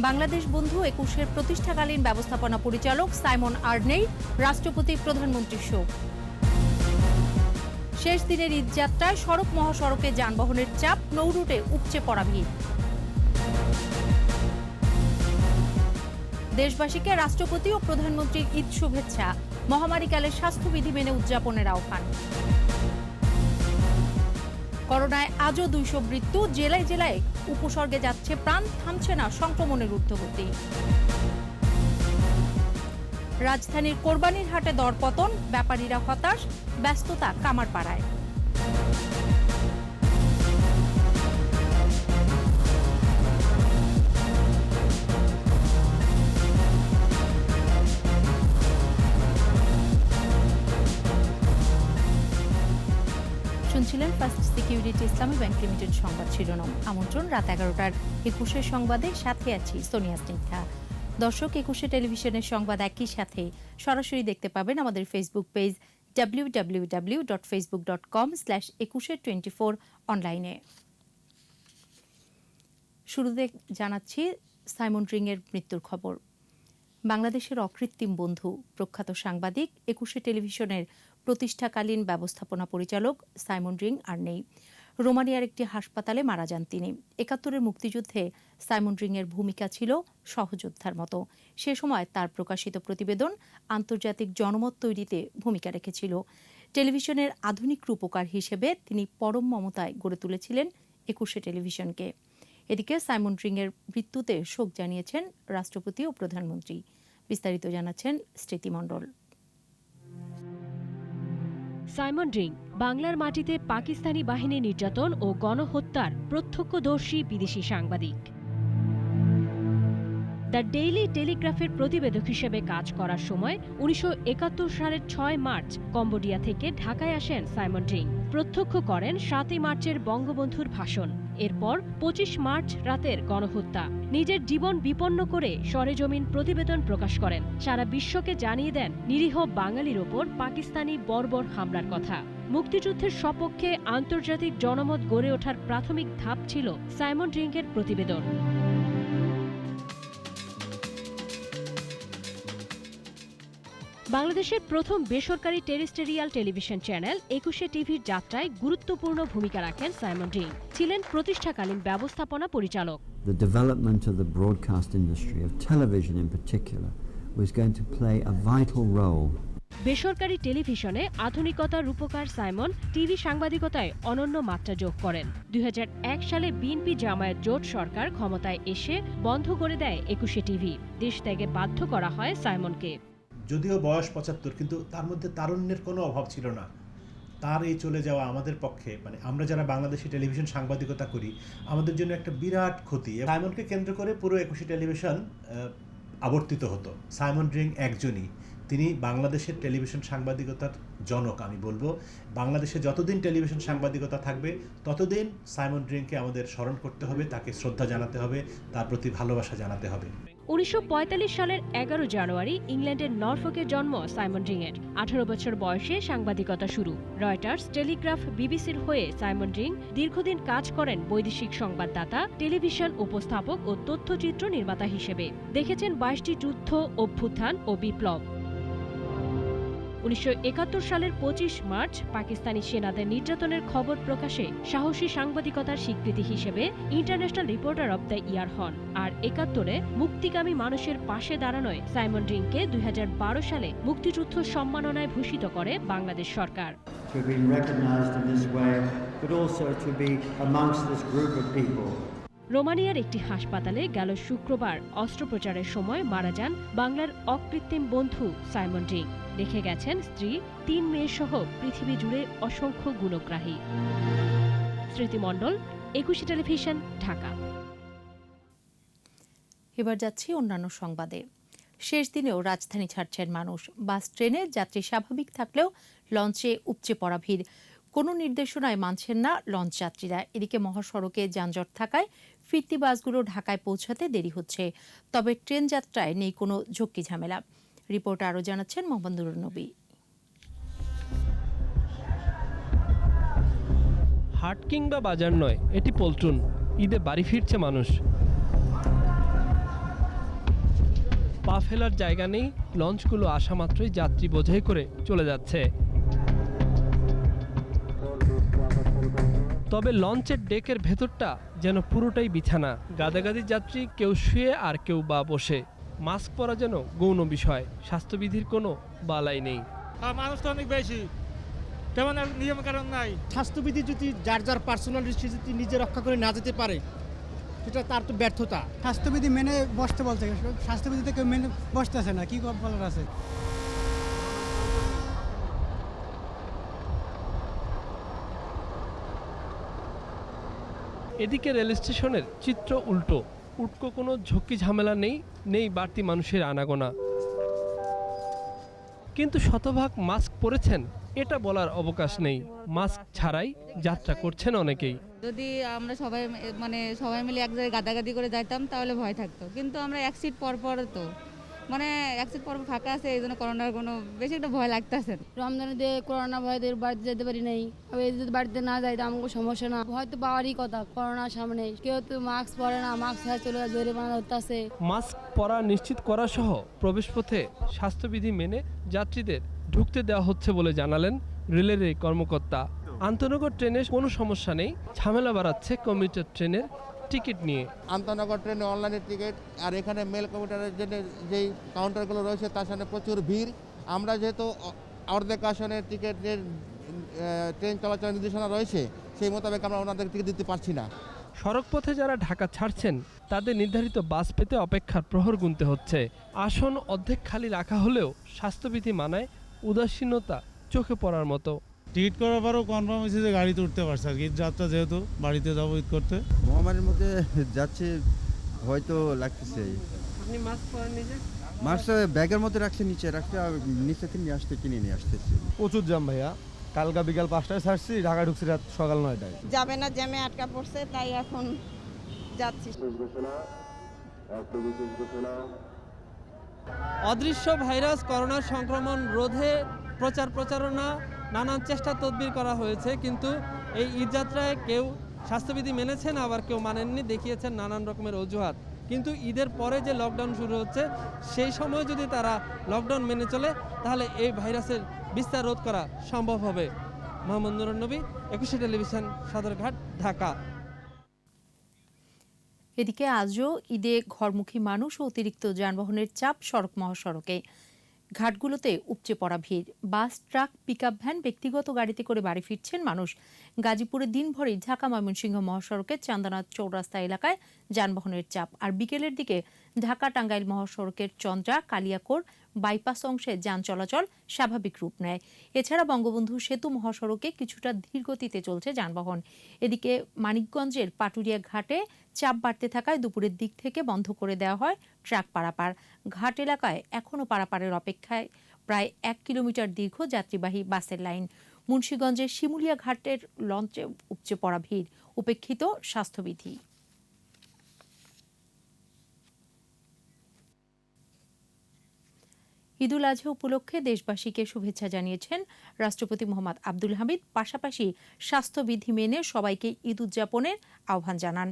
বাংলাদেশ বন্ধু ২১-এর প্রতিষ্ঠাকালীন ব্যবস্থাপনা পরিচালক সাইমন আর্নেই রাষ্ট্রপতি প্রধানমন্ত্রীর শোক। শেষ দিনের ঈদযাত্রায় সড়ক মহাসড়কে যানবাহনের চাপ, নৌরুটে উপচে পড়া ভিড়। দেশবাসীকে রাষ্ট্রপতি ও প্রধানমন্ত্রীর ঈদ শুভেচ্ছা, মহামারীকালে স্বাস্থ্যবিধি মেনে উদযাপনের আহ্বান। করোনায় আজও ২০০ মৃত্যু, জেলায় জেলায় উপসর্গে যাচ্ছে প্রাণ, থামছে না সংক্রমণের ঊর্ধ্বগতি। রাজধানীর কোরবানির হাটে দরপতন, ব্যাপারীরা হতাশ, ব্যস্ততা কামারপাড়ায়। শুনছিলেন ফার্স্ট সিকিউরিটি ইসলামী ব্যাংক লিমিটেড সংবাদ শিরোনাম। আমন্ত্রণ রাত ১১টার ২১-এর সংবাদে, সাথে আছি সোনিয়া স্নিগ্ধা। দর্শক, ২১-এ টেলিভিশনের সংবাদ একই সাথে সরাসরি দেখতে পাবেন আমাদের ফেসবুক পেজ www.facebook.com/2124 অনলাইনে। শুরুতে জানাচ্ছি সাইমন রিংয়ের মৃত্যুর খবর। বাংলাদেশের অকৃত্রিম বন্ধু, প্রখ্যাত সাংবাদিক, ২১-এ টেলিভিশনের প্রতিষ্ঠাকালীন ব্যবস্থাপনা পরিচালক সাইমন রিং আর নেই। রোমানিয়ার একটি হাসপাতালে মারা যান তিনি। ৭১-এর মুক্তিযুদ্ধে সাইমন রিংয়ের ভূমিকা ছিল সহযোদ্ধার মতো। সে সময় তার প্রকাশিত প্রতিবেদন আন্তর্জাতিক জনমত তৈরিতে ভূমিকা রেখেছিল। টেলিভিশনের আধুনিক রূপকার হিসেবে তিনি পরম মমতায় গড়ে তুলেছিলেন ২১-এ টেলিভিশনকে। এদিকে সাইমন রিংয়ের মৃত্যুতে শোক জানিয়েছেন রাষ্ট্রপতি ও প্রধানমন্ত্রী। বিস্তারিত জানাচ্ছেন স্মৃতি মণ্ডল। সাইমন রিং বাংলার মাটিতে পাকিস্তানি বাহিনী নির্যাতন ও গণহত্যার প্রত্যক্ষদর্শী বিদেশি সাংবাদিক। দ্য ডেইলি টেলিগ্রাফের প্রতিবেদক হিসেবে কাজ করার সময় ১৯৭১ সালের ৬ মার্চ কম্বোডিয়া থেকে ঢাকায় আসেন সাইমন রিং। প্রত্যক্ষ করেন ৭ই মার্চের বঙ্গবন্ধুর ভাষণ। এরপর ২৫ মার্চ রাতের গণহত্যা। নিজের জীবন বিপন্ন করে সরেজমিন প্রতিবেদন প্রকাশ করেন। সারা বিশ্বকে জানিয়ে দেন নিরীহ বাঙালির ওপর পাকিস্তানি বর্বর হামলার কথা। মুক্তিযুদ্ধের সপক্ষে আন্তর্জাতিক জনমত গড়ে ওঠার প্রাথমিক ধাপ ছিল সাইমন রিংয়ের প্রতিবেদন। বাংলাদেশের প্রথম বেসরকারি টেরেস্টেরিয়াল টেলিভিশন চ্যানেল ২১-এ টিভির যাত্রায় গুরুত্বপূর্ণ ভূমিকা রাখেন সাইমন রিং। ছিলেন প্রতিষ্ঠাকালীন ব্যবস্থাপনা পরিচালক। The development of the broadcast industry, of television in particular, was going to play a vital role. বেসরকারি টেলিভিশনে আধুনিকতার রূপকার সাইমন টিভি সাংবাদিকতায় অনন্য মাত্রা যোগ করেন। ২০০১ সালে বিএনপি জামায়াত জোট সরকার ক্ষমতায় এসে বন্ধ করে দেয় ২১-এ টিভি। দেশ ত্যাগে বাধ্য করা হয় সাইমনকে। যদিও বয়স ৭৫, কিন্তু তার মধ্যে তারুণ্যের কোনো অভাব ছিল না। তার এই চলে যাওয়া আমাদের পক্ষে, মানে আমরা যারা বাংলাদেশি টেলিভিশন সাংবাদিকতা করি, আমাদের জন্য একটা বিরাট ক্ষতি। সাইমনকে কেন্দ্র করে পুরো ২১-এ টেলিভিশন আবর্তিত হতো। সাইমন রিং একজনই, তিনি বাংলাদেশের টেলিভিশন সাংবাদিকতার জনক। আমি বলবো, বাংলাদেশে যতদিন টেলিভিশন সাংবাদিকতা থাকবে ততদিন সাইমন রিংকে আমাদের স্মরণ করতে হবে, তাকে শ্রদ্ধা জানাতে হবে, তার প্রতি ভালোবাসা জানাতে হবে। ১৯৪৫ সালের ১১ জানুয়ারি ইংল্যান্ডের নরফোকে জন্ম সাইমন রিংয়ের। ১৮ বছর বয়সে সাংবাদিকতা শুরু। রয়টার্স, টেলিগ্রাফ, বিবিসির হয়ে সাইমন রিং দীর্ঘদিন কাজ করেন বৈদেশিক সংবাদদাতা, টেলিভিশন উপস্থাপক ও তথ্যচিত্র নির্মাতা হিসেবে। দেখেছেন ২২টি যুদ্ধ, অভ্যুত্থান ও বিপ্লব। ১৯৭১ সালের ২৫ মার্চ পাকিস্তানি সেনাদের নির্যাতনের খবর প্রকাশে সাহসী সাংবাদিকতার স্বীকৃতি হিসেবে international reporter of the year হন। আর ৭১-এ মুক্তিকামী মানুষের পাশে দাঁড়ানোয় সাইমন রিংকে ২০১২ সালে মুক্তিযুদ্ধ সম্মাননায় ভূষিত করে বাংলাদেশ সরকার। রোমানিয়ার একটি হাসপাতালে গেল শুক্রবার অস্ত্রোপচারের সময় মারা যান বাংলার অকৃত্রিম বন্ধু সাইমন রিং। রেখে গেছেন স্ত্রী, ৩ মেয়ে সহ পৃথিবী জুড়ে অসংখ্য গুণগ্রাহী। স্মৃতি মণ্ডল, ২১-এ টেলিভিশন, ঢাকা। এবার যাচ্ছি অন্যান্য সংবাদে। শেষ দিনেও রাজধানী ছাড়ছেন মানুষ। বাস, ট্রেনে যাত্রী স্বাভাবিক থাকলেও লঞ্চে উপচে পড়া ভিড়। কোনো নির্দেশনায় মানছেন না লঞ্চ যাত্রীরা। এদিকে মহাসড়কে যানজট থাকায় ফিরতি বাসগুলো ঢাকায় পৌঁছাতে দেরি হচ্ছে। তবে ট্রেন যাত্রায় নেই কোনো ঝক্কি ঝামেলা। রিপোর্ট আরও জানাচ্ছেন মোহাম্মদ নুরুন নবী। হাট কিংবা বাজার নয়, এটি পল্টন। ঈদে বাড়ি ফিরছে মানুষ। পা ফেলার জায়গা নেই, লঞ্চগুলো আসা মাত্রই যাত্রী বোঝাই করে চলে যাচ্ছে। তবে লঞ্চের ডেকের ভেতরটা যেন পুরোটাই বিছানা, গাদাগাদি যাত্রী, কেউ শুয়ে আর কেউ বা বসে। মাস্ক পরা যেন গৌণ বিষয়, স্বাস্থ্যবিধির কোনো বালাই নেই। মানুষ তো অনেক বেশি, তেমন নিয়ম কারণ নাই। স্বাস্থ্যবিধি যদি যার যার পার্সোনাল রিস্ক যদি নিজে রক্ষা করে না যেতে পারে, সেটা তার তো ব্যর্থতা। স্বাস্থ্যবিধি মেনে বসতে বলছে, স্বাস্থ্যবিধিতে কেউ মেনে বসতেছে না, কি বলার আছে। এদিকে রেল স্টেশনের চিত্র উল্টো, উটকো কোনো ঝক্কি ঝামেলা নেই, নেই বাড়তি মানুষের আনাগোনা। কিন্তু শতভাগ মাস্ক পরেছেন এটা বলার অবকাশ নেই, মাস্ক ছাড়াই যাত্রা করছেন অনেকেই। যদি আমরা সবাই মিলে এক জায়গায় গাদাগাদি করে যাইতাম তাহলে ভয় থাকতো, কিন্তু আমরা এক সিট পর তো এক সিট পর ফাঁকা আছে, এই জন্য করোনার কোনো বেশি একটা ভয় লাগতেছে। রমজানে দিয়ে করোনা ভয়দের বাড়িতে যেতে পারি নাই, যদি বাড়িতে না যাই তো আমাকে সমস্যা না, হয়তো পাওয়ারই কথা। করোনার সামনে কেউ তো মাস্ক পরে না, মাস্ক ছাড়া চলে যায়, জরিমানা হচ্ছে। মাস্ক পরা নিশ্চিত করা সহ প্রবেশপথে স্বাস্থ্যবিধি মেনে যাত্রীদের ঢুকতে দেওয়া হচ্ছে বলে জানালেন রেলের এই কর্মকর্তা। আন্তনগর ট্রেনে কোনো সমস্যা নেই, ঝামেলা বাড়াচ্ছে কমিউটার ট্রেনের টিকিট নিয়ে। আন্তনগর ট্রেনে অনলাইনের টিকিট আর এখানে মেল কমিউটারের জন্য যেই কাউন্টারগুলো রয়েছে তার সামনে প্রচুর ভিড়। আমরা যেহেতু অর্ধেক আসনের টিকিটের ট্রেন চলাচলের নির্দেশনা রয়েছে, সেই মোতাবেক আমরা ওনাদের টিকিট দিতে পারছি না। সড়কপথে যারা ঢাকা ছাড়ছেন তাদের নির্ধারিত বাস পেতে অপেক্ষার প্রহর গুনতে হচ্ছে। আসন অর্ধেক খালি রাখা হলেও স্বাস্থ্যবিধি মানায় উদাসীনতা চোখে পড়ার মতো। টিকিট করার পরও কনফার্ম হয়েছে যে গাড়িতে উঠতে পারছে আর কি, যাত্রা যেহেতু বাড়িতে যাবো ঈদ করতে। মহামারীর মধ্যে যাচ্ছে, ভয় তো লাগতেছে। আপনি মাস্ক পরেন নিজে? মাস্ক ব্যাগের মধ্যে রাখছে, নিচে থেকে কিনে নিয়ে আসতেছি। প্রচুর জ্যাম ভাইয়া, কালকা বিকাল 5টায় ছাড়ছি, ঢাকা ঢুকছি রাত সকাল 9টায়। যাবে না, জ্যামে আটকা পড়ছে, তাই এখন যাচ্ছি। অদৃশ্য ভাইরাস করোনার সংক্রমণ রোধে প্রচারণা নানান চেষ্টা তদবির করা হয়েছে, কিন্তু এই ঈদযাত্রায় কেউ স্বাস্থ্যবিধি মেনেছেন, আবার কেউ মানেননি, দেখিয়েছেন নানান রকমের অজুহাত। কিন্তু ঈদের পরে যে লকডাউন শুরু হচ্ছে, সেই সময় যদি তারা লকডাউন মেনে চলে তাহলে এই ভাইরাসের বিস্তার রোধ করা সম্ভব হবে। মোহাম্মদ নুরুন নবী, একুশে টেলিভিশন, সদরঘাট, ঢাকা। এদিকে আজও ঈদে ঘরমুখী মানুষ ও অতিরিক্ত যানবাহনের চাপ সড়ক মহাসড়কে। ঘাটগুলোতে উপচে পড়া ভিড়, বাস, ট্রাক, পিকআপ ভ্যান, ব্যক্তিগত গাড়িতে করে বাড়ি ফিরছেন মানুষ। গাজীপুরে দিনভরই ঢাকা ময়মনসিংহ মহাসড়কের চান্দানা চৌরাস্তা এলাকায় যানবাহনের চাপ, আর বিকেলের দিকে ঢাকা টাঙ্গাইল মহাসড়কের চন্দ্রা কালিয়াকোর বাইপাস অংশে যান চলাচল স্বাভাবিক রূপ নেয়। এছাড়া বঙ্গবন্ধু সেতু মহাসড়কে কিছুটা ধীরগতিতে চলছে যানবাহন। এদিকে মানিকগঞ্জের পাটুরিয়া ঘাটে চাপ বাড়তে থাকায় দুপুরের দিক থেকে বন্ধ করে দেওয়া হয় ট্রাক পারাপার। ঘাট এলাকায় এখনও পারাপারের অপেক্ষায় প্রায় 1 কিলোমিটার দীর্ঘ যাত্রীবাহী বাসের লাইন। মুন্সিগঞ্জের শিমুলিয়া ঘাটের লঞ্চে উপচে পড়া ভিড়, উপেক্ষিত স্বাস্থ্যবিধি। ঈদুল আজহা উপলক্ষে দেশবাসীকে শুভেচ্ছা জানিয়েছেন রাষ্ট্রপতি মোহাম্মদ আব্দুল হামিদ। পাশাপাশি স্বাস্থ্যবিধি মেনে সবাইকে ঈদ উদযাপনের আহ্বান জানান।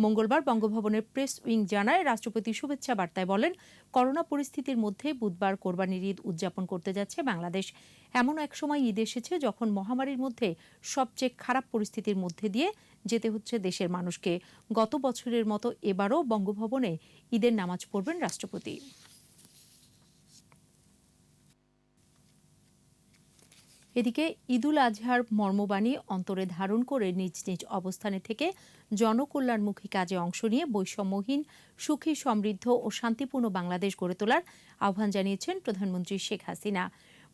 মঙ্গলবার বঙ্গভবনের প্রেস উইং জানায়, রাষ্ট্রপতি শুভেচ্ছা বার্তায় বলেন, করোনা পরিস্থিতির মধ্যে বুধবার কোরবানির ঈদ উদযাপন করতে যাচ্ছে বাংলাদেশ। এমন এক সময় ঈদ এসেছে যখন মহামারীর মধ্যে সবচেয়ে খারাপ পরিস্থিতির মধ্যে দিয়ে যেতে হচ্ছে দেশের মানুষকে। গত বছরের মতো এবারও বঙ্গভবনে ঈদের নামাজ পড়বেন রাষ্ট্রপতি। এদিকে ঈদুল আজহার মর্মবাণী অন্তরে ধারণ করে নিজ নিজ অবস্থানে থেকে জনকল্যাণমুখী কাজে অংশ নিয়ে বৈষম্যহীন, সুখী, সমৃদ্ধ ও শান্তিপূর্ণ বাংলাদেশ গড়ে তোলার আহ্বান জানিয়েছেন প্রধানমন্ত্রী শেখ হাসিনা।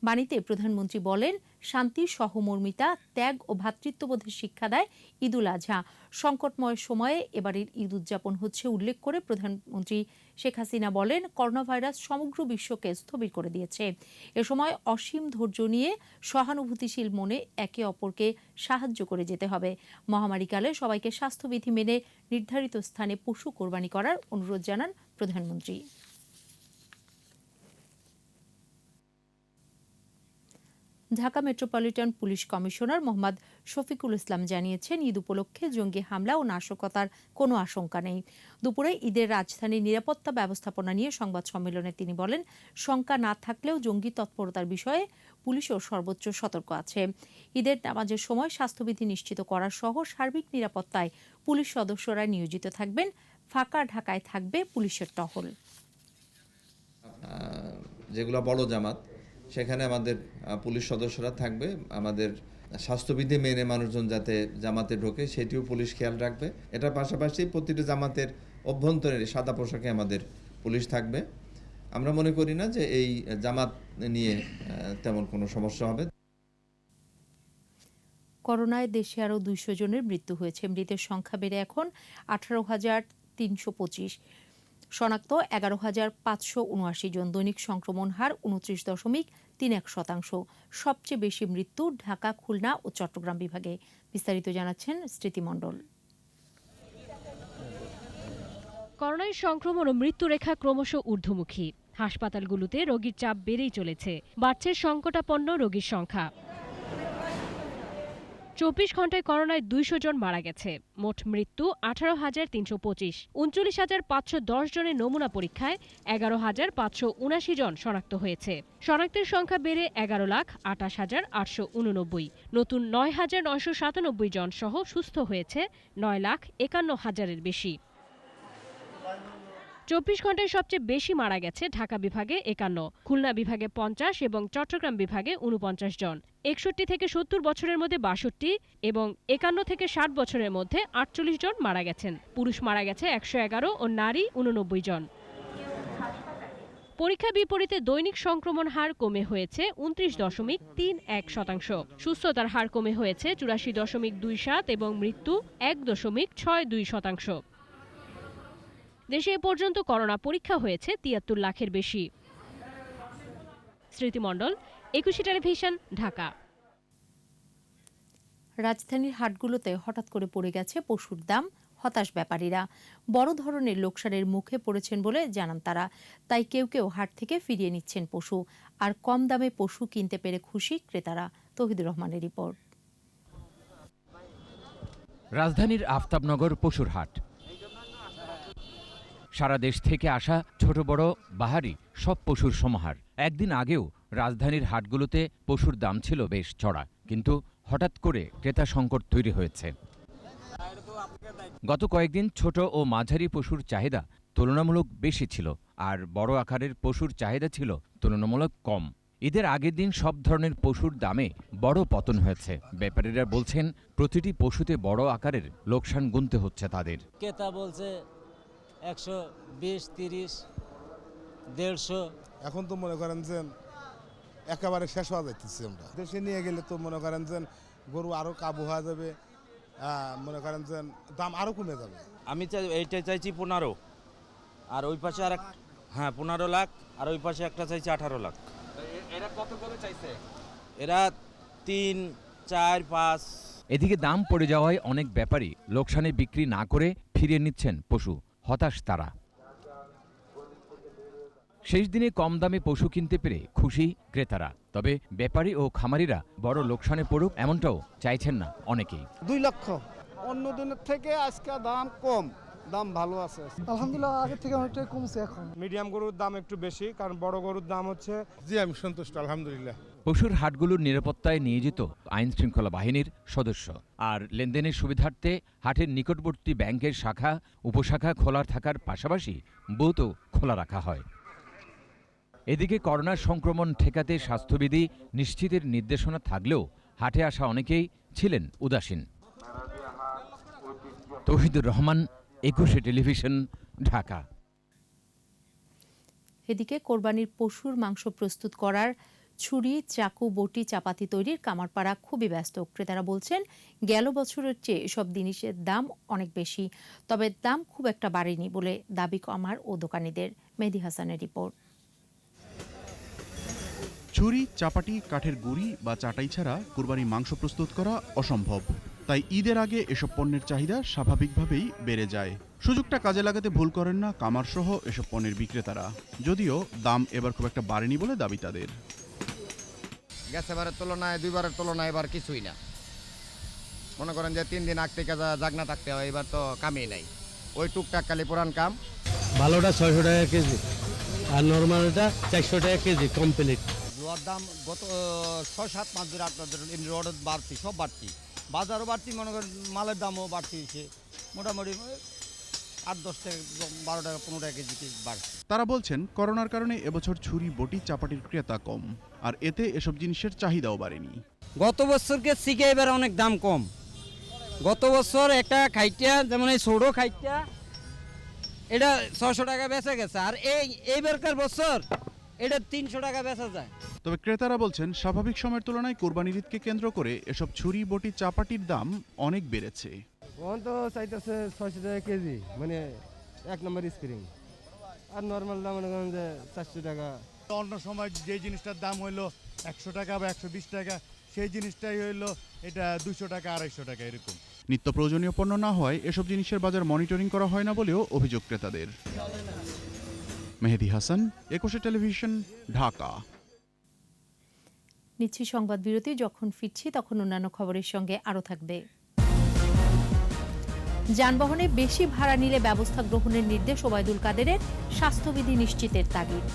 বাণীতে প্রধানমন্ত্রী বলেন, শান্তি, সহমর্মিতা, ত্যাগ ও ভ্রাতৃত্ববোধের শিক্ষা দেয় ঈদুল আজহা। সংকটময় সময়ে এবারের ঈদ উদযাপন হচ্ছে উল্লেখ করে প্রধানমন্ত্রী শেখ হাসিনা বলেন, করোনা ভাইরাস সমগ্র বিশ্বকে স্থবির করে দিয়েছে। এ সময় অসীম ধৈর্য নিয়ে সহানুভূতিশীল মনে একে অপরকে সাহায্য করে যেতে হবে। মহামারীকালে সবাইকে স্বাস্থ্যবিধি মেনে নির্ধারিত স্থানে পশু কোরবানি করার অনুরোধ জানান প্রধানমন্ত্রী। Dhaka metropolitan police commissioner Mohammad Shafiqul Islam জানিয়েছেন, ঈদ উপলক্ষে জঙ্গি হামলা ও নাশকতার কোনো আশঙ্কা নেই। দুপুরে ঈদের রাজধানীর নিরাপত্তা ব্যবস্থাপনা নিয়ে সংবাদ সম্মেলনে তিনি বলেন, শঙ্কা না থাকলেও জঙ্গি তৎপরতার বিষয়ে পুলিশও সর্বোচ্চ সতর্ক আছে। ঈদের নামাজের সময় স্বাস্থ্যবিধি নিশ্চিত করা সহ সার্বিক নিরাপত্তায় পুলিশ সদস্যরা নিয়োজিত থাকবেন। ফাঁকা ঢাকায় থাকবে পুলিশের টহল। যেগুলো বড় জামাত সেখানে আমাদের পুলিশ সদস্যরা থাকবে। আমাদের স্বাস্থ্যবিধি মেনে মানুষজন যাতে জামাতে ঢোকে সেটিও পুলিশ খেয়াল রাখবে। এটার পাশাপাশি প্রতিটি জামাতের অভ্যন্তরে সাদা পোশাকে আমাদের পুলিশ থাকবে। আমরা মনে করি না যে এই জামাত নিয়ে তেমন কোনো সমস্যা হবে। করোনায় দেশে আরও 200 জনের মৃত্যু হয়েছে। মৃতের সংখ্যা বেড়ে এখন 18,325। শনাক্ত 11,579 জন। দৈনিক সংক্রমণ হার 29.31%। সবচেয়ে বেশি মৃত্যু ঢাকা, খুলনা ও চট্টগ্রাম বিভাগে। বিস্তারিত জানাচ্ছেন স্মৃতি মণ্ডল। করোনায় সংক্রমণ ও মৃত্যুরেখা ক্রমশ ঊর্ধ্বমুখী। হাসপাতালগুলোতে রোগীর চাপ বেড়েই চলেছে। বাড়ছে সংকটাপন্ন রোগীর সংখ্যা। 24 ঘন্টায় করোনায় 200 জন মারা গেছে। মোট মৃত্যু 18,325। 39,510 জনের নমুনা পরীক্ষায় 11,579 জন শনাক্ত হয়েছে। শনাক্তের সংখ্যা বেড়ে 11,28,889। নতুন 9,997 জন সহ সুস্থ হয়েছে 9,51,000-এর বেশি। 24 ঘন্টায় সবচেয়ে বেশি মারা গেছে ঢাকা বিভাগে 51, খুলনা বিভাগে 50 এবং চট্টগ্রাম বিভাগে 49 জন। 61 থেকে 70 বছরের মধ্যে 62 এবং 51 থেকে 60 বছরের মধ্যে 48 জন মারা গেছেন। পুরুষ মারা গেছে 111 ও নারী 89 জন। পরীক্ষা বিপরীতে দৈনিক সংক্রমণ হার কমে হয়েছে 29.31%। সুস্থতার হার কমে হয়েছে 84.27 এবং মৃত্যু 1.62%। দেশে এ পর্যন্ত করোনা পরীক্ষা হয়েছে 73 লাখের বেশি। স্মৃতি মণ্ডল, একুশে টেলিভিশন, ঢাকা। রাজধানীর হাটগুলোতে হঠাৎ করে পড়ে গেছে পশুর দাম। হতাশ ব্যাপারীরা। বড় ধরনের লোকসানের মুখে পড়েছেন বলে জানান তারা। তাই কেউ কেউ হাট থেকে ফিরিয়ে নিচ্ছেন পশু। আর কম দামে পশু কিনতে পেরে খুশি ক্রেতারা। তৌহিদুর রহমানের রিপোর্ট। রাজধানীর আফতাবনগর পশুর হাট। সারা দেশ থেকে আসা ছোট বড় বাহারি সব পশুর সমাহার। একদিন আগেও রাজধানীর হাটগুলোতে পশুর দাম ছিল বেশ চড়া, কিন্তু হঠাৎ করে ক্রেতা সংকট তৈরি হয়েছে। গত কয়েকদিন ছোট ও মাঝারি পশুর চাহিদা তুলনামূলক বেশি ছিল, আর বড় আকারের পশুর চাহিদা ছিল তুলনামূলক কম। ঈদের আগের দিন সব ধরনের পশুর দামে বড় পতন হয়েছে। ব্যাপারীরা বলছেন, প্রতিটি পশুতে বড় আকারের লোকসান গুনতে হচ্ছে তাদের। ক্রেতা বলছে 120, 30, 150। এখন তো মনে করেন যে একেবারে শেষ হওয়া যাইতেছি। আমরা দেশে নিয়ে গেলে তো মনে করেন যে গরু আরো কাবু হয়ে যাবে, মনে করেন যে দাম আরো কমে যাবে। আমি এইটাই চাইছি 15, আর ওই পাশে আর 15 লাখ, আর ওই পাশে একটা চাইছি 18 লাখ। এরা কত করে চাইছে? এরা 3, 4, 5। এদিকে দাম পড়ে যাওয়ায় অনেক ব্যাপারী লোকসানে বিক্রি না করে ফিরিয়ে নিচ্ছেন পশু। হতাশ তারা। শেষ দিনে কম দামে পশু কিনতে পেরে খুশি ক্রেতারা। তবে ব্যাপারী ও খামারিরা বড় লোকসানে পড়ুক এমনটাও চাইছেন না অনেকেই। 2 লক্ষ। অন্য দিনের থেকে আজকে দাম কম, দাম ভালো আছে। আলহামদুলিল্লাহ, আগের থেকে অনেকটাই কমছে। এখন মিডিয়াম গরুর দাম একটু বেশি, কারণ বড় গরুর দাম হচ্ছে। জি, আমি সন্তুষ্ট আলহামদুলিল্লাহ। পশুর হাটগুলোর নিরাপত্তায় নিয়োজিত আইন শৃঙ্খলা বাহিনীর সদস্য। আর লেনদেনের সুবিধার্থে হাটের নিকটবর্তী ব্যাংকের শাখা উপশাখা খোলা থাকার পাশাপাশি বুথও খোলা রাখা হয়। এদিকে করোনার সংক্রমণ ঠেকাতে স্বাস্থ্যবিধি নিশ্চিতের নির্দেশনা থাকলেও হাটে আসা অনেকেই ছিলেন উদাসীন। তৌহিদুর রহমান, একুশে টেলিভিশন, ঢাকা। এদিকে কোরবানির পশুর মাংস প্রস্তুত করার ছুরি, চাকু, বটি, চাপাতি তৈরির কামারপাড়া খুবই ব্যস্ত। ক্রেতারা বলছেন, গেল বছরের চেয়ে এসব জিনিসের দাম অনেক বেশি, তবে দাম খুব একটা বাড়েনি বলে দাবি কামার ও দোকানিদের। মেহেদী হাসানের রিপোর্ট। ছুরি, চাপাটি, কাঠের গুঁড়ি বা চাটাই ছাড়া কুরবানি মাংস প্রস্তুত করা অসম্ভব। তাই ঈদের আগে এসব পণ্যের চাহিদা স্বাভাবিকভাবেই বেড়ে যায়। সুযোগটা কাজে লাগাতে ভুল করেন না কামারসহ এসব পণ্যের বিক্রেতারা, যদিও দাম এবার খুব একটা বাড়েনি বলে দাবি তাদের। গেছেবারের তুলনায় 2বারের তুলনায় এবার কিছুই না। মনে করেন যে 3 দিন আগ থেকে জাগনা থাকতে হয়, এবার তো কামই নাই, ওই টুকটাক খালি পুরান কাম। ভালোটা 600 টাকা কেজি আর নর্মালটা 400 টাকা কেজি কমপ্লিট। জোয়ার দাম গত 6-7 মাস ধরে আপনাদের রোড বাড়তি, সব বাড়তি, বাজারও বাড়তি, মনে করেন মালের দামও বাড়তি হয়েছে, মোটামুটি 8-10 টাকা 12 টাকা 15 টাকা কেজি বাড়ছে। তারা বলছেন করোনার কারণে এবছর ছুরি, বটি, চাপাটির ক্রেতা কম, আর এতে এসব জিনিসের চাহিদাও বাড়েনি। গত বছরকে থেকে এবার অনেক দাম কম। গত বছর একটা খাইটা, যেমন এই ছোটো খাইটা, এটা 600 টাকা বেচা গেছে, আর এইবারকার বছর এটা 300 টাকা বেচা যায়। তবে ক্রেতারা বলছেন স্বাভাবিক সময়ের তুলনায় কোরবানির ঈদকে কেন্দ্র করে এসব ছুরি, বটি, চাপাটির দাম অনেক বেড়েছে। ওখান তো চাইতেছে 600 টাকা কেজি, মানে 1 নম্বর স্প্রিং, আর নর্মাল দাম মনে করেন যে 400 টাকা। অন্য সময় যে জিনিসটার দাম হইলো 100 টাকা বা 120 টাকা, সেই জিনিসটাই হইলো এটা 200 টাকা 250 টাকা এরকম। নিত্য প্রয়োজনীয় পণ্য না হয় এসব জিনিসের বাজার মনিটরিং করা হয় না বলেও অভিযোগ ক্রেতাদের। মেহেদি হাসান, একুশে টেলিভিশন, ঢাকা। নিচ্ছি সংবাদ বিরতি, যখন ফিরছি তখন অন্যান্য খবরের সঙ্গে আরও থাকবে। যানবাহনে বেশি ভাড়া নিলে ব্যবস্থা গ্রহণের নির্দেশ ওবায়দুল কাদেরের, স্বাস্থ্যবিধি নিশ্চিতের তাগিদ।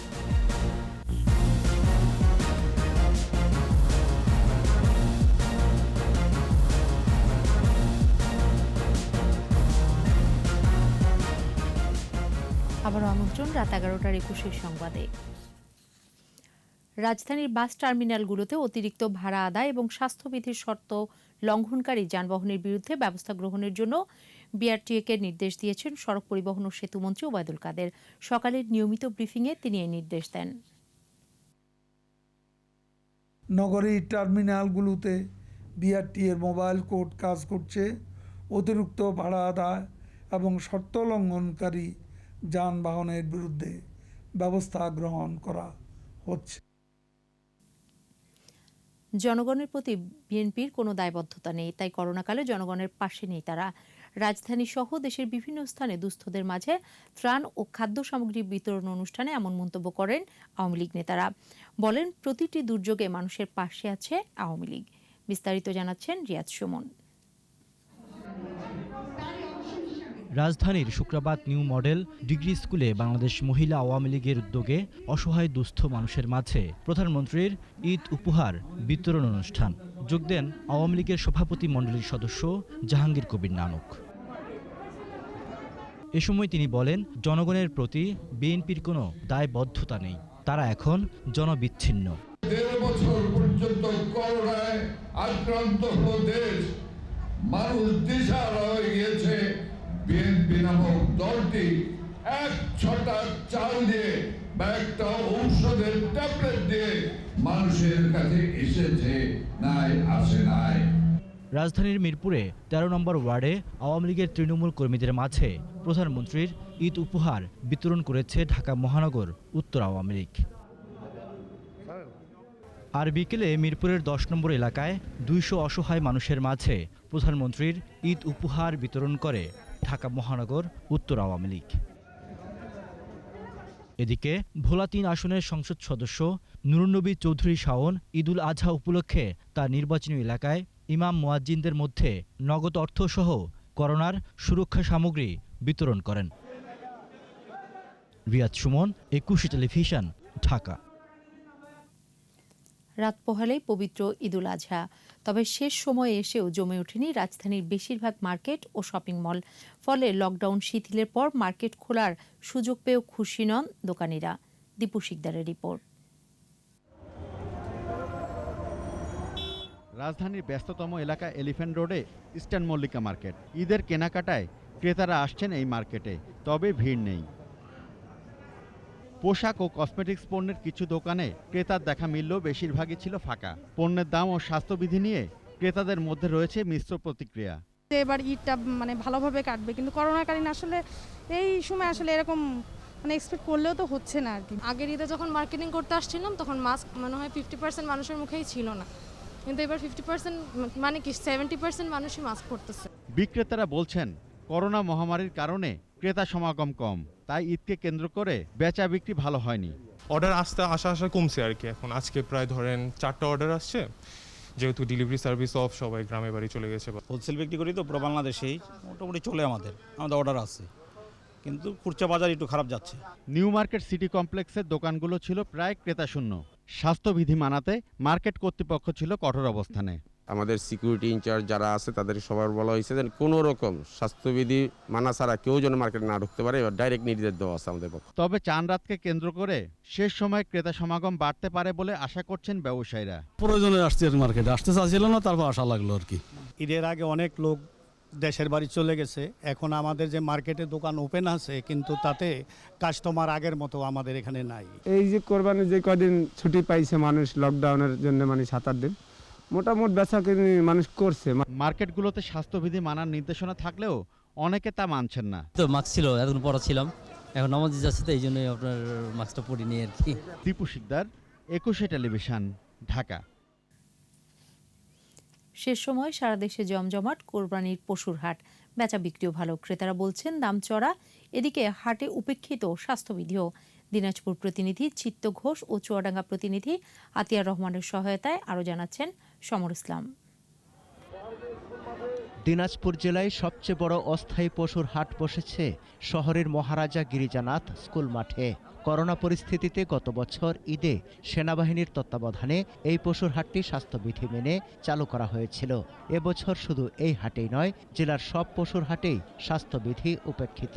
আবারও আমন্ত্রণ রাত 11টার 21 সংবাদে। রাজধানীর বাস টার্মিনালগুলোতে অতিরিক্ত ভাড়া আদায় এবং স্বাস্থ্যবিধির শর্ত লঙ্ঘনকারী যানবাহনের বিরুদ্ধে ব্যবস্থা গ্রহণের জন্য বিআরটিএকে নির্দেশ দিয়েছেন সড়ক পরিবহন ও সেতুমন্ত্রী ওবায়দুল কাদের। সকালের নিয়মিত ব্রিফিংয়ে তিনি এই নির্দেশ দেন। নগরী টার্মিনালগুলোতে বিআরটিএর মোবাইল কোর্ট কাজ করছে। অতিরিক্ত ভাড়া আদায় এবং শর্ত লঙ্ঘনকারী যানবাহনের বিরুদ্ধে ব্যবস্থা গ্রহণ করা হচ্ছে। জনগণের প্রতি বিএনপির কোনো দায়বদ্ধতা নেই, তাই করোনাকালে জনগণের পাশে নেই তারা। রাজধানী সহ দেশের বিভিন্ন স্থানে দুস্থদের মাঝে ত্রাণ ও খাদ্য সামগ্রী বিতরণ অনুষ্ঠানে এমন মন্তব্য করেন আওয়ামী লীগ নেতারা। বলেন, প্রতিটি দুর্যোগে মানুষের পাশে আছে আওয়ামী লীগ। বিস্তারিত জানাচ্ছেন রিয়াদ সুমন। রাজধানীর শুক্রাবাদ নিউ মডেল ডিগ্রি স্কুলে বাংলাদেশ মহিলা আওয়ামী লীগের উদ্যোগে অসহায় দুস্থ মানুষের মাঝে প্রধানমন্ত্রীর ঈদ উপহার বিতরণ অনুষ্ঠান। যোগ দেন আওয়ামী লীগের সভাপতি মণ্ডলীর সদস্য জাহাঙ্গীর কবির নানক। এ সময় তিনি বলেন, জনগণের প্রতি বিএনপির কোনো দায়বদ্ধতা নেই, তারা এখন জনবিচ্ছিন্ন। ১.৫ বছর পর্যন্ত করোনায় আক্রান্ত দেশ, মানুষ দিশাহারা হয়ে গিয়েছে। বিএনপি নামক দলটি 1 ছটা চাল দিয়ে বা একটা ঔষধের ট্যাবলেট দিয়ে মানুষের কাছে এসেছে, নাই আসে নাই। রাজধানীর মিরপুরে 13 নম্বর ওয়ার্ডে আওয়ামী লীগের তৃণমূল কর্মীদের মাঝে প্রধানমন্ত্রীর ঈদ উপহার বিতরণ করেছে ঢাকা মহানগর উত্তর আওয়ামী লীগ। আর বিকেলে মিরপুরের 10 নম্বর এলাকায় 200 অসহায় মানুষের মাঝে প্রধানমন্ত্রীর ঈদ উপহার বিতরণ করে ঢাকা মহানগর উত্তর আওয়ামী লীগ। এদিকে ভোলা 3 আসনের সংসদ সদস্য নুরুন্নবী চৌধুরী শাওন ঈদুল আজহা উপলক্ষে তার নির্বাচনী এলাকায় ইমাম মুয়াজ্জিনদের মধ্যে নগদ অর্থসহ করোনার সুরক্ষা সামগ্রী বিতরণ করেন। রিয়াদ সুমন, একুশে টেলিভিশন, ঢাকা। রাত পোহালেই পবিত্র ঈদুল আজহা, তবে শেষ সময়ে এসেও জমে ওঠেনি রাজধানীর বেশিরভাগ মার্কেট ও শপিং মল। ফলে লকডাউন শিথিলের পর মার্কেট খোলার সুযোগ পেয়েও খুশি নন দোকানিরা। দীপু শিকদারের রিপোর্ট। রাজধানীর ব্যস্ততম এলাকা এলিফ্যান্ট রোডে ইস্টার্ন মল্লিকা মার্কেট। ঈদের কেনাকাটায় ক্রেতারা আসছেন এই মার্কেটে, তবে ভিড় নেই। পোশাক ও কসমেটিক্স পণ্যের কিছু দোকানে ক্রেতার দেখা মিললেও বেশিরভাগই ছিল ফাঁকা। পণ্যের দাম ও স্বাস্থ্যবিধি নিয়ে ক্রেতাদের মধ্যে রয়েছে মিশ্র প্রতিক্রিয়া। এবার ঈদটা ভালোভাবে কাটবে, কিন্তু করোনাকালীন আসলে এই সময় আসলে এরকম এক্সপেক্ট করলেও তো হচ্ছে না আর কি। আগের ঈদে যখন মার্কেটিং করতে আসছিলাম তখন মাস্ক মনে হয় 50% মানুষের মুখেই ছিল না, কিন্তু এবার 50% মানে কি 70% মানুষই মাস্ক পরতেছে। বিক্রেতারা বলছেন, করোনা মহামারীর কারণে ক্রেতা সমাগম কম, তাই ঈদকে কেন্দ্র করে বেচা বিক্রি ভালো হয়নি। অর্ডার আসা কমছে আর কি। এখন আজকে প্রায় ধরেন 4টা অর্ডার আসছে, যেহেতু ডেলিভারি সার্ভিস অফ, সবাই গ্রামে বাড়ি চলে গেছে। হোলসেল বিক্রি করি তো পুরো বাংলাদেশেই, মোটামুটি চলে আমাদের অর্ডার আছে, কিন্তু খুচরা বাজার একটু খারাপ যাচ্ছে। নিউ মার্কেট সিটি কমপ্লেক্সের দোকানগুলো ছিল প্রায় ক্রেতাশূন্য। স্বাস্থ্যবিধি মানাতে মার্কেট কর্তৃপক্ষ ছিল কঠোর অবস্থানে। আমাদের সিকিউরিটি ইনচার্জ যারা আছে তাদের সবার বলা হয়েছে যে কোনো রকম স্বাস্থ্যবিধি মানা ছাড়া কেউ যেন মার্কেটে না ঢুকতে পারে, এবার ডাইরেক্ট নির্দেশ দেওয়া আছে আমাদের পক্ষে। তবে চাঁদ রাতকে কেন্দ্র করে শেষ সময় ক্রেতা সমাগম বাড়তে পারে বলে আশা করছেন ব্যবসায়ীরা। প্রয়োজনে আসছে মার্কেটে, আসতে চাচ্ছিল না, তারপর আশা লাগলো আর কি। ঈদের আগে অনেক লোক দেশের বাড়ি চলে গেছে, এখন আমাদের যে মার্কেটে দোকান ওপেন আছে কিন্তু তাতে কাস্টমার আগের মতো আমাদের এখানে নাই। এই যে কোরবানি যে কদিন ছুটি পাইছে মানুষ লকডাউনের জন্য, মানে 7-8 দিন মোটামুটি বেচা কিনি মানুষ করছে। মার্কেটগুলোতে স্বাস্থ্যবিধি মানার নির্দেশনা থাকলেও অনেকে তা মানছেন না। তো মাস্ক ছিল, এতক্ষণ পরা ছিলাম, এখন নামাজ যাচ্ছে তো এই জন্যই আপনার মাস্কটা পরিনি আর কি। দীপু শিকদার, একুশে টেলিভিশন, ঢাকা। শেষ সময় সারা দেশে জমজমাট কোরবানির পশুর হাট, বেচা বিক্রিও ভালো। ক্রেতারা বলছেন দাম চড়া, এদিকে হাটে উপেক্ষিত স্বাস্থ্যবিধিও। দিনাজপুর প্রতিনিধি চিত্ত ঘোষ ও চুয়াডাঙ্গা প্রতিনিধি আতিয়ার রহমানের সহায়তায় আরও জানাচ্ছেন সমর ইসলাম। দিনাজপুর জেলায় সবচেয়ে বড় অস্থায়ী পশুর হাট বসেছে শহরের মহারাজা গিরিজানাথ স্কুল মাঠে। করোনা পরিস্থিতিতে গত বছর ঈদে সেনাবাহিনীর তত্ত্বাবধানে এই পশুর হাটটি স্বাস্থ্যবিধি মেনে চালু করা হয়েছিল। এবছর শুধু এই হাটেই নয়, জেলার সব পশুর হাটেই স্বাস্থ্যবিধি উপেক্ষিত।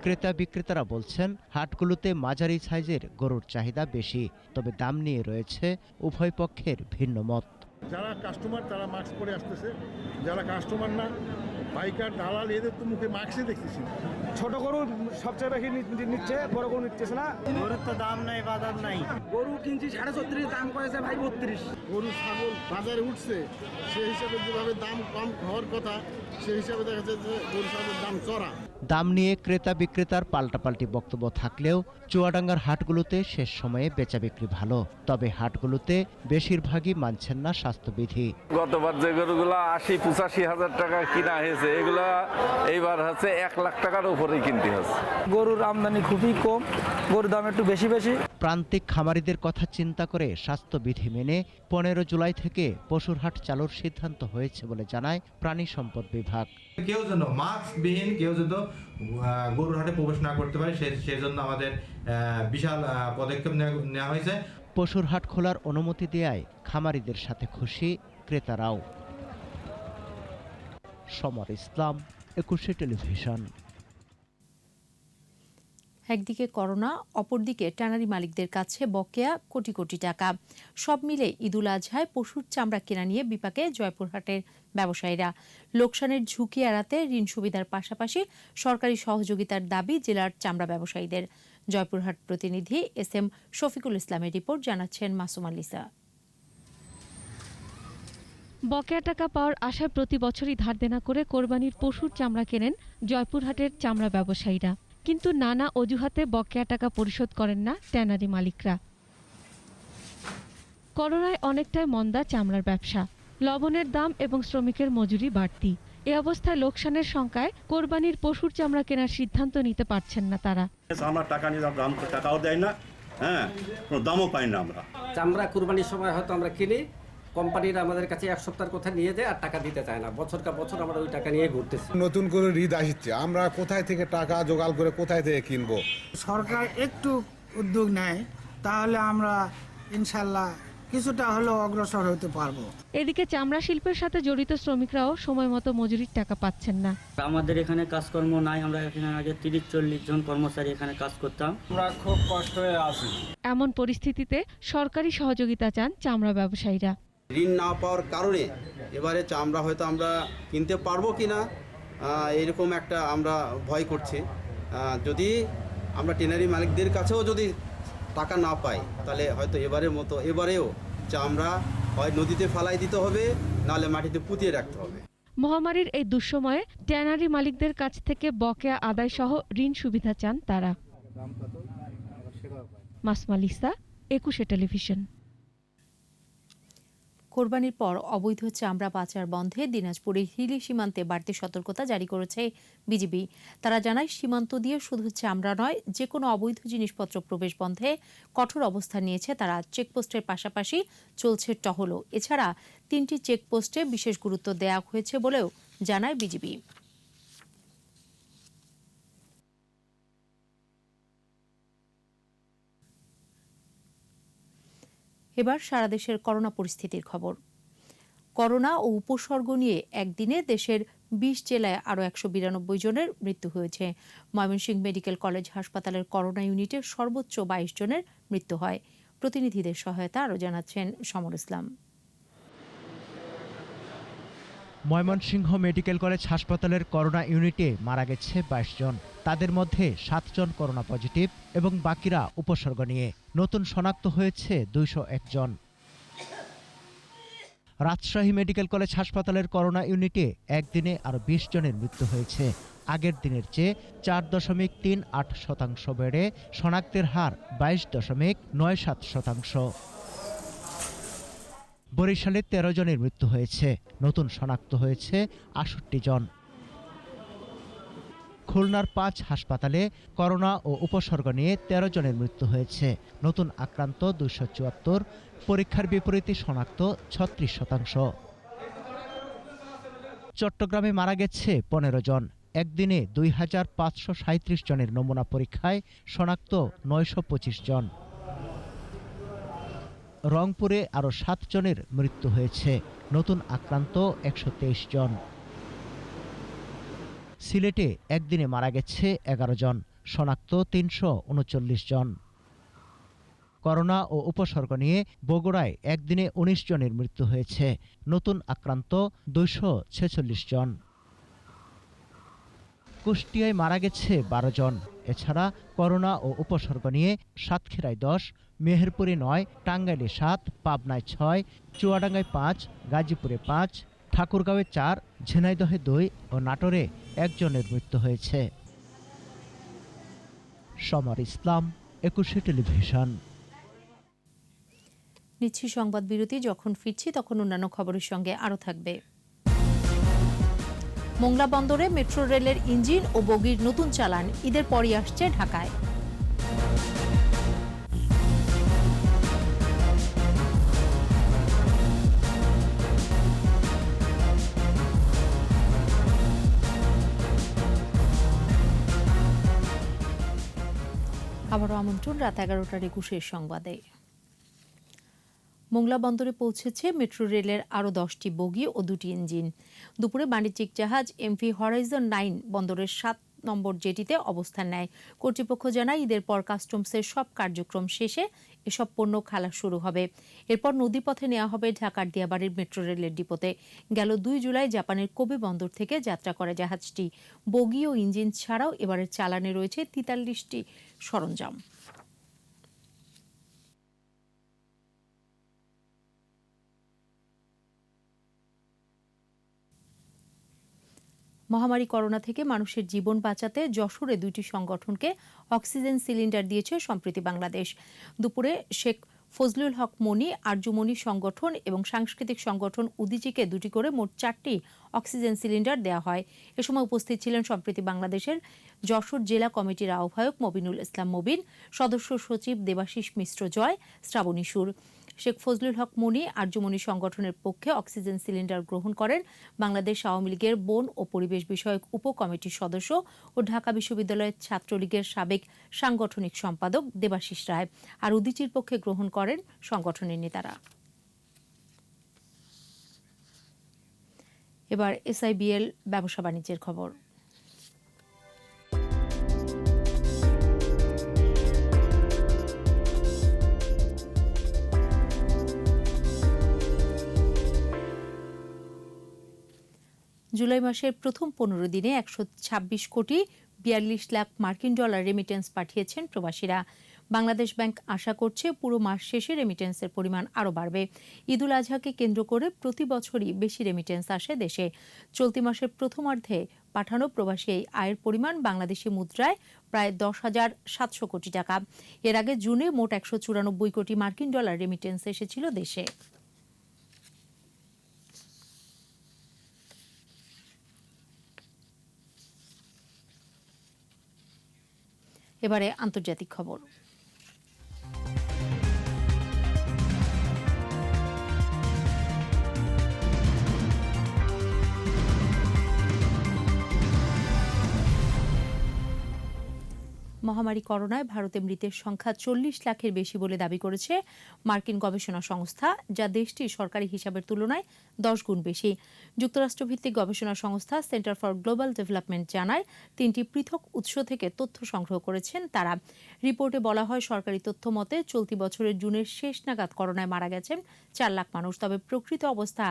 ক্রেতা বিক্রেতারা বলছেন হাটগুলোতে মাঝারি সাইজের গরুর চাহিদা বেশি, তবে দাম নিয়ে রয়েছে উভয় পক্ষের ভিন্ন মত। যারা কাস্টমার তারা মাস্ক পরে আসতেছে, যারা কাস্টমার না পাইকার দালাল এদের তো মুখে মাস্কই দেখতেছি। ছোট গরু সবচেয়ে বেশি নিচ্ছে, বড় গরু নিচ্ছে না। গরুর তো দাম নাই, বাজার নাই। গরু কিনছি 36.5, দাম করেছে ভাই 32। গরু ছাগল বাজারে উঠছে, সেই হিসাবে যেভাবে দাম কম হওয়ার কথা সেই হিসাবে দেখা যাচ্ছে যে গরু ছাগলের দাম চড়া। দাম নিয়ে ক্রেতা বিক্রেতার পাল্টাপাল্টি বক্তব্য থাকলেও চুয়াডাঙ্গার হাটগুলোতে শেষ সময়ে বেচা বিক্রি ভালো, তবে হাটগুলোতে বেশিরভাগই মানছেন না স্বাস্থ্যবিধি। গতবার যে গরুগুলো 80-85 হাজার টাকা কিনা হয়েছে, এগুলা এইবার হচ্ছে 1 লাখ টাকার উপরেই কিনতে হচ্ছে। গরুর আমদানি খুবই কম, গরুর দাম একটু বেশি বেশি। প্রান্তিক খামারিদের কথা চিন্তা করে স্বাস্থ্যবিধি মেনে 15 জুলাই থেকে পশুর হাট চালুর সিদ্ধান্ত হয়েছে বলে জানায় প্রাণী সম্পদ বিভাগ। কেউ যেন মাস্কবিহীন কেউ যেন গরুর হাটে প্রবেশ না করতে পারে, সেজন্য আমাদের বিশাল পদক্ষেপ নেওয়া হয়েছে। পশুর হাট খোলার অনুমতি দেয়ায় খামারিদের সাথে খুশি ক্রেতারাও। সমর ইসলাম, একুশে টেলিভিশন। একদিকে করোনা, অপরদিকে ট্যানারি মালিকদের কাছে বকেয়া কোটি কোটি টাকা। সব মিলে ঈদুল আজহায় পশুর চামড়া কেনা নিয়ে বিপাকে জয়পুরহাটের ব্যবসায়ীরা। লোকসানের ঝুঁকি এড়াতে ঋণ সুবিধার পাশাপাশি সরকারি সহযোগিতার দাবি জেলার চামড়া ব্যবসায়ীদের। জয়পুরহাট প্রতিনিধি SM শফিকুল ইসলামের রিপোর্ট, জানাচ্ছেন মাসুম আলিসা। বকেয়া টাকা পাওয়ার আশায় প্রতি বছরই ধার দেনা করে কোরবানির পশুর চামড়া কেনেন জয়পুরহাটের চামড়া ব্যবসায়ীরা, কিন্তু নানা অজুহাতে বকেয়া টাকা পরিশোধ করেন না ট্যানারি মালিকরা। করোনায় অনেকটাই মন্দা চামড়ার ব্যবসা, লবণের দাম এবং শ্রমিকের মজুরি বাড়তি। এ অবস্থায় লোকসানের শঙ্কায় কোরবানির পশুর চামড়া কেনার সিদ্ধান্ত নিতে পারছেন না তারা। আমরা টাকা নিয়ে দাম টাকাও দেয় না, কোনো দামও পাই না। আমরা চামড়া কুরবানির সময় হয়তো আমরা কিনি, কোম্পানিরা আমাদের কাছে 1 সপ্তাহের কথা নিয়ে যায় আর টাকা দিতে চায় না। বছরকা বছর আমরা ওই টাকা নিয়ে ঘুরতেছি। নতুন করে ঈদ আসছে, আমরা কোথায় থেকে টাকা জোগাড় করে কোথায় থেকে কিনবো? সরকার একটু উদ্যোগ নেয় তাহলে আমরা ইনশাল্লাহ কিছুটা হলেও অগ্রসর হতে পারবো। এদিকে চামড়া শিল্পের সাথে জড়িত শ্রমিকরাও সময় মতো মজুরির টাকা পাচ্ছেন না। আমাদের এখানে কাজকর্ম নাই, আমরা এখানে আগে 30-40 জন কর্মচারী এখানে কাজ করতাম। আমরা খুব কষ্ট হয়ে আছি। এমন পরিস্থিতিতে সরকারি সহযোগিতা চান চামড়া ব্যবসায়ীরা। ঋণ না পাওয়ার কারণে এবারে চামড়া হয়তো আমরা কিনতে পারবো কিনা এরকম একটা আমরা ভয় করছি। যদি আমরা ট্যানারি মালিকদের কাছেও যদি টাকা না পাই তাহলে হয়তো এবারের মতো এবারেও চামড়া হয় নদীতে ফেলাই দিতে হবে, নাহলে মাটিতে পুঁতিয়ে রাখতে হবে। মহামারীর এই দুঃসময়ে ট্যানারি মালিকদের কাছ থেকে বকেয়া আদায় সহ ঋণ সুবিধা চান তারা। মাসুম আলিসা, একুশে টেলিভিশন। কোরবানির পর অবৈধ চামড়া পাচার বন্ধে দিনাজপুরের হিলি সীমান্তে বাড়তি সতর্কতা জারি করেছে বিজিবি। তারা জানায়, সীমান্ত দিয়ে শুধু চামড়া নয়, যে কোনো অবৈধ জিনিসপত্র প্রবেশ বন্ধে কঠোর অবস্থান নিয়েছে তারা। চেকপোস্টের পাশাপাশি চলছে টহলও। এছাড়া 3টি চেকপোস্টে বিশেষ গুরুত্ব দেওয়া হয়েছে বলেও জানায় বিজিবি। এবার সারা দেশের করোনা পরিস্থিতির খবর। করোনা ও উপসর্গ নিয়ে একদিনে দেশের 20 জেলায় আরও 192 জনের মৃত্যু হয়েছে। ময়মনসিংহ মেডিকেল কলেজ হাসপাতালের করোনা ইউনিটে সর্বোচ্চ 22 জনের মৃত্যু হয়। প্রতিনিধিদের সহায়তা আরও জানাচ্ছেন সমর ইসলাম। ময়মনসিংহ মেডিকেল কলেজ হাসপাতালের করোনা ইউনিটে মারা গেছে 22 জন। তাদের মধ্যে 7 জন করোনা পজিটিভ এবং বাকিরা উপসর্গ নিয়ে। নতুন শনাক্ত হয়েছে 201 জন। রাজশাহী মেডিকেল কলেজ হাসপাতালের করোনা ইউনিটে একদিনে আরও 20 জনের মৃত্যু হয়েছে। আগের দিনের চেয়ে 4.38% বেড়ে শনাক্তের হার 22.97%। বরিশালে 13 জনের মৃত্যু হয়েছে। নতুন শনাক্ত হয়েছে 68 জন। খুলনার 5 হাসপাতালে করোনা ও উপসর্গ নিয়ে 13 জনের মৃত্যু হয়েছে। নতুন আক্রান্ত 274, পরীক্ষার বিপরীতে শনাক্ত 36%। চট্টগ্রামে মারা গেছে 15 জন। একদিনে 2537 জনের নমুনা পরীক্ষায় শনাক্ত 925 জন। রংপুরে আরও 7 জনের মৃত্যু হয়েছে। নতুন আক্রান্ত 123 জন। সিলেটে একদিনে মারা গেছে 11 জন, শনাক্ত 339 জন। করোনা ও উপসর্গ নিয়ে বগুড়ায় একদিনে 19 জনের মৃত্যু হয়েছে। নতুন আক্রান্ত 246 জন। কুষ্টিয়ায় মারা গেছে 12 জন। এছাড়া করোনা ও উপসর্গ নিয়ে সাতক্ষীরায় 10, মেহেরপুরে 9, টাঙ্গাইলে 7, পাবনায় 6, চুয়াডাঙ্গায় 5, গাজীপুরে 5, ঠাকুরগাঁওয়ে 4, ঝিনাইদহে 2 ও নাটোরে 1 জনের মৃত্যু হয়েছে। সমর ইসলাম, 21 টেলিভিশন। নিচ্ছি সংবাদ বিরতি। যখন ফিরছি তখন অন্যান্য খবরের সঙ্গে আরও থাকবে। মোংলা বন্দরে মেট্রো রেলের ইঞ্জিন ও বগির নতুন চালান ঈদের পরই আসছে ঢাকায়। আবারও আমন্ত্রণ রাত 11টার 21 সংবাদে। মোংলা বন্দরে পৌঁছেছে মেট্রো রেলের আরও 10টি বগি ও 2টি ইঞ্জিন। দুপুরে বাণিজ্যিক জাহাজ এমভি হরাইজন 9 বন্দরের 7 নম্বর জেটিতে অবস্থান নেয়। কর্তৃপক্ষ জানায়, ঈদের পর কাস্টমসের সব কার্যক্রম শেষে এসব পণ্য খালাস শুরু হবে। এরপর নদীপথে নেওয়া হবে ঢাকার দিয়াবাড়ির মেট্রো রেলের ডিপোতে। গেল 2 জুলাই জাপানের কোবে বন্দর থেকে যাত্রা করে জাহাজটি। বগি ও ইঞ্জিন ছাড়াও এবারের চালানে রয়েছে 43টি সরঞ্জাম। মহামারী করোনা থেকে মানুষের জীবন বাঁচাতে যশোরে 2টি সংগঠনকে অক্সিজেন সিলিন্ডার দিয়েছে সম্প্রতি বাংলাদেশ। দুপুরে শেখ ফজলুল হক মনি, আরজুমনি সংগঠন এবং সাংস্কৃতিক সংগঠন উদীচীকে 2টি করে মোট 4টি অক্সিজেন সিলিন্ডার দেওয়া হয়। এ সময় উপস্থিত ছিলেন সম্প্রতি বাংলাদেশের যশোর জেলা কমিটির আহ্বায়ক মবিনুল ইসলাম মবিন, সদস্য সচিব দেবাশিস মিশ্র জয়, শ্রাবণী সুর। শেখ ফজলুল হক মনি আরজুমনি সংগঠনের পক্ষে অক্সিজেন সিলিন্ডার গ্রহণ করেন বাংলাদেশ আওয়ামী লীগের বন ও পরিবেশ বিষয়ক উপকমিটির সদস্য ও ঢাকা বিশ্ববিদ্যালয়ের ছাত্রলীগের সাবেক সাংগঠনিক সম্পাদক দেবাশিস রায়। আর উদীচীর পক্ষে গ্রহণ করেন সংগঠনের নেতারা। এবার এসআইবিএল ব্যবসা বাণিজ্যের খবর। জুলাই মাসের প্রথম 15 দিনে 126 কোটি 42 লাখ মার্কিন ডলার রেমিটেন্স পাঠিয়েছেন প্রবাসীরা। বাংলাদেশ ব্যাংক আশা করছে পুরো মাস শেষে রেমিটেন্সের পরিমাণ আরও বাড়বে। ঈদুল আজহাকে কেন্দ্র করে প্রতি বছরই বেশি রেমিটেন্স আসে দেশে। চলতি মাসের প্রথমার্ধে পাঠানো প্রবাসী এই আয়ের পরিমাণ বাংলাদেশি মুদ্রায় প্রায় 10,700 কোটি টাকা। এর আগে জুনে মোট 194 কোটি মার্কিন ডলার রেমিটেন্স এসেছিল দেশে। এবারে আন্তর্জাতিক খবর। মহামারী করোনায় ভারতে মৃতের সংখ্যা 40 লাখের বেশি বলে দাবি করেছে মার্কিন গবেষণা সংস্থা, যা দেশটির সরকারি হিসাবের তুলনায় 10 গুণ বেশি। যুক্তরাষ্ট্রভিত্তিক গবেষণা সংস্থা সেন্টার ফর গ্লোবাল ডেভেলপমেন্ট জানায় 3টি পৃথক উৎস থেকে তথ্য সংগ্রহ করেছেন তারা। রিপোর্টে বলা হয়, সরকারি তথ্য মতে চলতি বছরের জুনের শেষ নাগাদ করোনায় মারা গেছেন 4 লাখ মানুষ। তবে প্রকৃত অবস্থা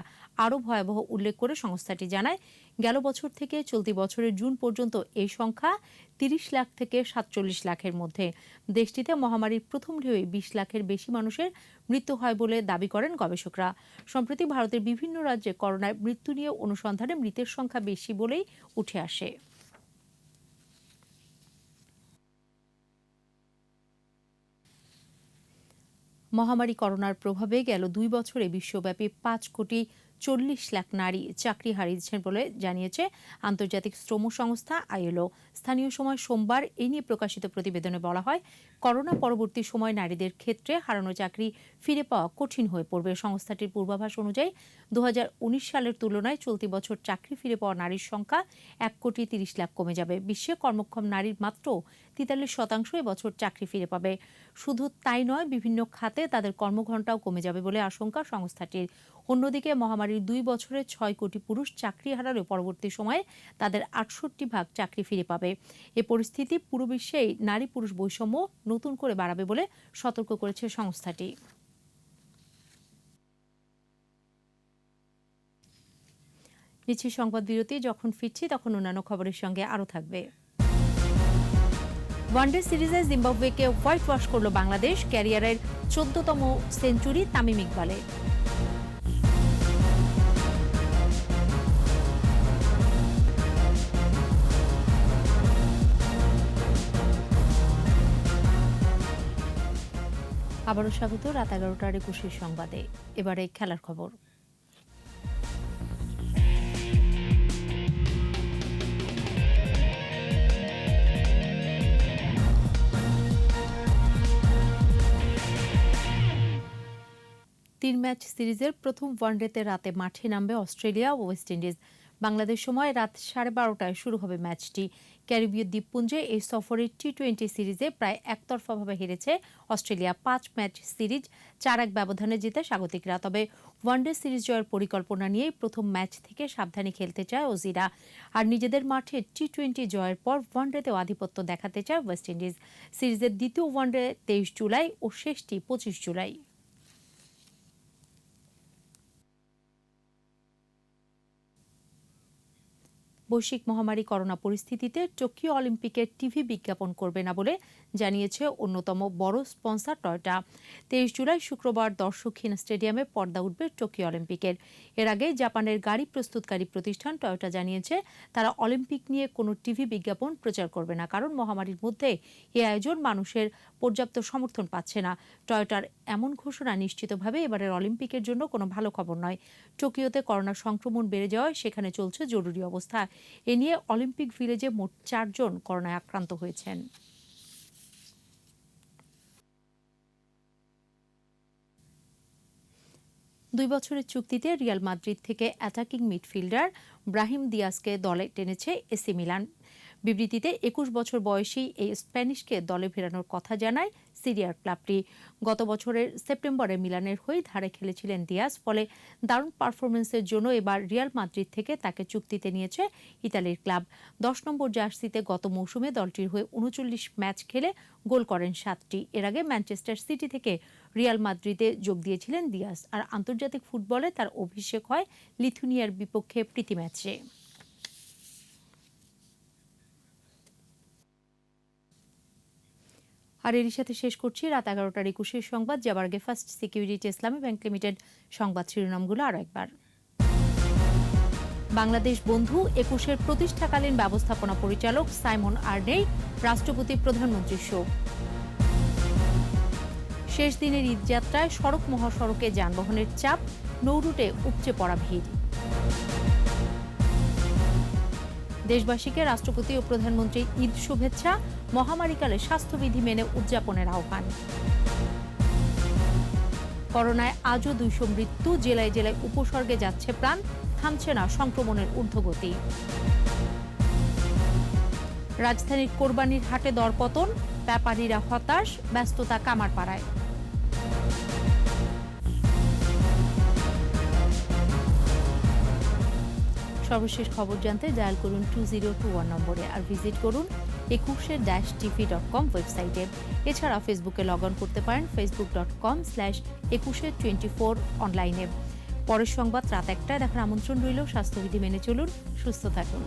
আরও ভয়াবহ উল্লেখ করে সংস্থাটি জানায়, গেল বছর থেকে চলতি বছরের জুন পর্যন্ত এই সংখ্যা 30 লাখ থেকে 47 লাখের মধ্যে। দেশটিতে মহামারীর প্রথম ঢেউয়ে 20 লাখের বেশি মানুষের মৃত্যু হয় বলে দাবি করেন গবেষকরা। সম্প্রতি ভারতের বিভিন্ন রাজ্যে করোনায় মৃত্যু নিয়ে অনুসন্ধানে মৃতের সংখ্যা বেশি বলেই উঠে আসে। মহামারী করোনার প্রভাবে গেল 2 বছরে বিশ্বব্যাপী 5,40,00,000 লাখ নারী চাকরি হারিয়েছেন বলে জানিয়েছে আন্তর্জাতিক শ্রম সংস্থা ILO। স্থানীয় সময় সোমবার এই নিয়ে প্রকাশিত প্রতিবেদনে বলা হয়, করোনা পরবর্তী সময় নারীদের ক্ষেত্রে হারানো চাকরি ফিরে পাওয়া কঠিন হয়ে পড়বে। সংস্থাটির পূর্বাভাস অনুযায়ী 2019 সালের তুলনায় চলতি বছর চাকরি ফিরে পাওয়া নারীর সংখ্যা 1,30,00,000 কমে যাবে। বিশ্বে কর্মক্ষম নারীর মাত্র 43% এবছর চাকরি ফিরে পাবে। শুধু তাই নয়, বিভিন্ন খাতে তাদের কর্মঘণ্টাও কমে যাবে বলে আশঙ্কা সংস্থাটির। অন্যদিকে মহামারীর 2 বছরে 6 কোটি পুরুষ চাকরি হারালেও পরবর্তী সময়ে তাদের 68% চাকরি ফিরে পাবে। এ পরিস্থিতি পুরো বিশ্বেই নারী পুরুষ বৈষম্য নতুন করে বাড়াবে বলে সতর্ক করেছে সংস্থাটি। নিচ্ছি সংবাদ বিরতি, যখন ফিরছি তখন অন্যান্য খবরের সঙ্গে আরও থাকবে। ওয়ানডে সিরিজে জিম্বাবুয়েকে হোয়াইট ওয়াশ করল বাংলাদেশ, ক্যারিয়ারের 14তম সেঞ্চুরি তামিম ইকবালের। আবারও স্বাগত রাত 11টার 21 সংবাদে। এবারে খেলার খবর। তিন ম্যাচ সিরিজের প্রথম ওয়ানডেতে রাতে মাঠে নামবে অস্ট্রেলিয়া ও ওয়েস্ট ইন্ডিজ। বাংলাদেশ সময় রাত 12:30টায় শুরু হবে ম্যাচটি। ক্যারিবীয় দ্বীপপুঞ্জে এই সফরের টি-20 সিরিজে প্রায় একতরফাভাবে হেরেছে অস্ট্রেলিয়া। 5 ম্যাচ সিরিজ 4-1 ব্যবধানে জিতে স্বাগতিকরা। তবে ওয়ানডে সিরিজ জয়ের পরিকল্পনা নিয়েই প্রথম ম্যাচ থেকে সাবধানে খেলতে চায় অজিরা। আর নিজেদের মাঠে টি-20 জয়ের পর ওয়ানডেতেও আধিপত্য দেখাতে চায় ওয়েস্ট ইন্ডিজ। সিরিজের দ্বিতীয় ওয়ানডে 23 জুলাই ও শেষটি 25 জুলাই। বৈশ্বিক মহামারী করোনা পরিস্থিতিতে টোকিও অলিম্পিকের টিভি বিজ্ঞাপন করবে না বলে জানিয়েছে অন্যতম বড় স্পন্সর টয়োটা। 23 জুলাই শুক্রবার দর্শকহীন স্টেডিয়ামে পর্দা উঠবে টোকিও অলিম্পিকের। এর আগে জাপানের গাড়ি প্রস্তুতকারী প্রতিষ্ঠান টয়োটা জানিয়েছে তারা অলিম্পিক নিয়ে কোনো টিভি বিজ্ঞাপন প্রচার করবে না, কারণ মহামারীর মধ্যে এই আয়োজন মানুষের পর্যাপ্ত সমর্থন পাচ্ছে না। টয়োটার এমন ঘোষণা নিশ্চিতভাবে এবারের অলিম্পিকের জন্য কোনো ভালো খবর নয়। টোকিওতে করোনা সংক্রমণ বেড়ে যাওয়ায় সেখানে চলছে জরুরি অবস্থা। এ নিয়ে অলিম্পিক ভিলেজে মোট 4 জন করোনায় আক্রান্ত হয়েছেন। দুই বছরের চুক্তিতে রিয়াল মাদ্রিদ থেকে অ্যাটাকিং মিডফিল্ডার ব্রাহিম দিয়াসকে দলে টেনেছে এসি মিলান। বিবৃতিতে 21 বছর বয়সী এই স্প্যানিশকে দলে ফেরানোর কথা জানায় সিরিয়ার ক্লাবটি। গত বছরের সেপ্টেম্বরে মিলানের হয়ে ধারে খেলেছিলেন দিয়াস, ফলে দারুণ পারফরমেন্সের জন্য এবার রিয়াল মাদ্রিদ থেকে তাকে চুক্তিতে নিয়েছে ইতালির ক্লাব। 10 নম্বর জার্সিতে গত মৌসুমে দলটির হয়ে 39 ম্যাচ খেলে গোল করেন 7টি। এর আগে ম্যানচেস্টার সিটি থেকে রিয়াল মাদ্রিদে যোগ দিয়েছিলেন দিয়াস। আর আন্তর্জাতিক ফুটবলে তার অভিষেক হয় লিথুনিয়ার বিপক্ষে প্রীতি ম্যাচে। আর এরই সাথে শেষ করছি রাত 11টার 21 সংবাদ। যাবার আগে ফার্স্ট সিকিউরিটি ইসলামী ব্যাংক লিমিটেড সংবাদ শিরোনামগুলো আরও একবার। বাংলাদেশ বন্ধু 21-এর প্রতিষ্ঠাকালীন ব্যবস্থাপনা পরিচালক সাইমন আর্নেই রাষ্ট্রপতি প্রধানমন্ত্রীর শোক। শেষ দিনের ঈদযাত্রায় সড়ক মহাসড়কে যানবাহনের চাপ, নৌরুটে উপচে পড়া ভিড়। দেশবাসীকে রাষ্ট্রপতি ও প্রধানমন্ত্রীর ঈদ শুভেচ্ছা, মহামারীকালে স্বাস্থ্যবিধি মেনে উদযাপনের আহ্বান। করোনায় আজও 200 মৃত্যু, জেলায় জেলায় উপসর্গে যাচ্ছে প্রাণ, থামছে না সংক্রমণের ঊর্ধ্বগতি। রাজধানীর কোরবানির হাটে দরপতন, ব্যাপারীরা হতাশ, ব্যস্ততা কামারপাড়ায়। সর্বশেষ খবর জানতে ডায়াল করুন 2021 নম্বরে আর ভিজিট করুন ekushe-tv.com ওয়েবসাইটে। এছাড়া ফেসবুকে লগ অন করতে পারেন facebook.com/ekushe24 অনলাইনে। পরের সংবাদ রাত 1টায় দেখার আমন্ত্রণ রইল। স্বাস্থ্যবিধি মেনে চলুন, সুস্থ থাকুন।